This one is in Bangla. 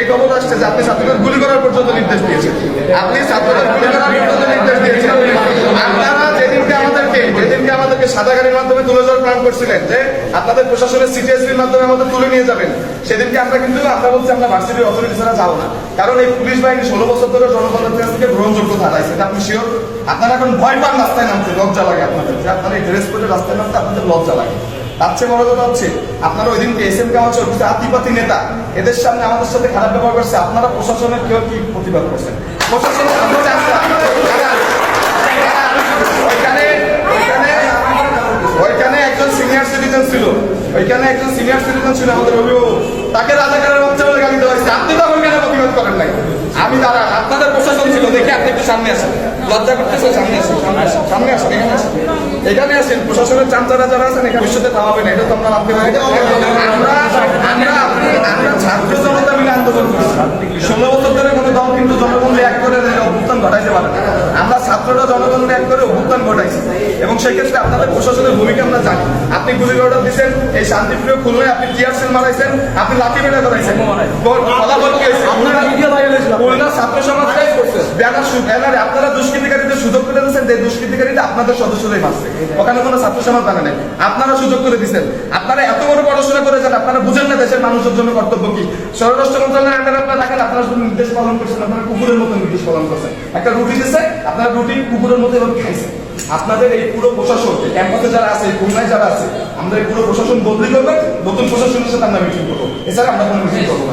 এই খবর আসছে যে আপনি ছাত্রদের গুলি করার পর্যন্ত নির্দেশ দিয়েছেন। আপনি ছাত্রদের গুলি করার পর্যন্ত নির্দেশ দিয়েছেন। আপনারা যেদিনকে আমাদেরকে সাদা গাড়ির মাধ্যমে তুলে যাওয়ার প্ল্যান করছিলেন যে আপনাদের প্রশাসনের সিটিএসপির মাধ্যমে আমাদের তুলে নিয়ে যাবেন, সেদিনকে আমরা বলছি আমরা ভার্সিটির অথরিটি ছাড়া যাবো না। কারণ এই পুলিশ বাহিনী 16 বছর ধরে জনগণের কাছ থেকে গ্রহণযোগ্যতা হারাইছে, এটা আপনি শিওর? আপনারা এখন ভয় পান রাস্তায় নামতে, লজ্জা লাগে আপনাদের যে আপনারা এই ড্রেস পরে রাস্তায় নামতে আপনাদের লজ্জা লাগে। তার চেয়ে বড় কথা হচ্ছে আপনারা ওই দিনকে এস এম কামাল আতিপাতি নেতা এদের সামনে আমাদের সাথে খারাপ ব্যবহার করছে, আপনারা প্রশাসনের কেউ কি প্রতিবাদ করছেন? প্রশাসনের ওইখানে একজন সিনিয়র সিটিজেন ছিল, আমাদের অভিভাবক, তাকে রাজাকারের বাচ্চা বলে গালি দেওয়া হয়েছে। আপনি তো ওইখানে প্রতিবাদ করেন নাই। আমি দাঁড়ান, আপনাদের প্রশাসন ছিল, দেখি আপনি একটু সামনে আসেন। লজ্জা করতেছে, সামনে আসেন, এখানে আসেন। প্রশাসনের চামচারা যারা আছেন এখানে ভবিষ্যতে থামাবে না, এটা তো আমরা মানতে পারি। আমরা ছাত্র জনতা মিলে আন্দোলন করছি 16 বছর ধরে। কোনো দল কিন্তু জনগণকে এক করে অভ্যুত্থান ঘটাইতে পারে না। আমরা ছাত্ররা জনগণকে এক করে অভ্যুত্থান ঘটাইছি, এবং সেই ক্ষেত্রে আপনাদের প্রশাসনের ভূমিকা আমরা জানি। আপনি গুলির অর্ডার দিচ্ছেন, এই শান্তিপ্রিয় খুলনায় আপনি টিয়ার সেল মারাইছেন, আপনি লাঠি মেরে করাইছেন। খুলনা ছাত্র সমাজ ব্যানারে আপনারা দুষ্কৃতিকারীদের সুযোগ করে দিচ্ছেন, যে দুষ্কৃতিকারীরা আপনাদের সদস্যরাই মারছে, ওখানে কোনো ছাত্র সমাজ বানা নেই, আপনারা সুযোগ করে দিচ্ছেন। আপনারা এত বড় পড়াশোনা করে যান, আপনারা বুঝেন না দেশের মানুষের জন্য কর্তব্য কি। স্বরাষ্ট্র মন্ত্রণালয়ের আন্ডারে আপনারা থাকেন, আপনারা শুধু নির্দেশ পালন করছেন, আপনারা কুকুরের মতো নির্দেশ পালন করছেন। একটা রুটি দিচ্ছে, আপনারা রুটি কুকুরের মতো এভাবে খাইছেন। আপনাদের এই পুরো প্রশাসন, ক্যাম্পাসে যারা আছে, খুলনায় যারা আছে, আমরা এই পুরো প্রশাসন বদলি করবেন, নতুন প্রশাসনের সাথে আমরা মিটিং করবো, এছাড়া আমরা কোনো মিটিং করবো না।